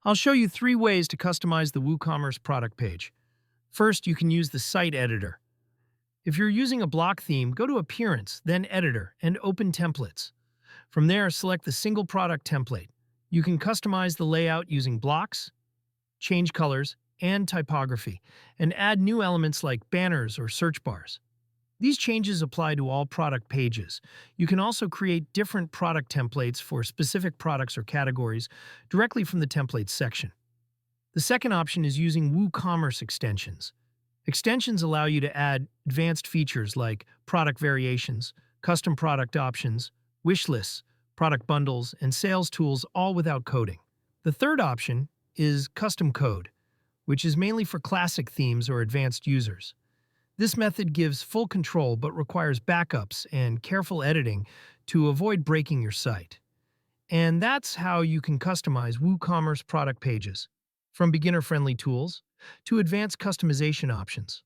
I'll show you 3 ways to customize the WooCommerce product page. First, you can use the Site Editor. If you're using a block theme, go to Appearance, then Editor, and open Templates. From there, select the single product template. You can customize the layout using blocks, change colors, and typography, and add new elements like banners or search bars. These changes apply to all product pages. You can also create different product templates for specific products or categories directly from the Templates section. The second option is using WooCommerce extensions. Extensions allow you to add advanced features like product variations, custom product options, wish lists, product bundles, and sales tools, all without coding. The third option is custom code, which is mainly for classic themes or advanced users. This method gives full control but requires backups and careful editing to avoid breaking your site. And that's how you can customize WooCommerce product pages, from beginner-friendly tools to advanced customization options.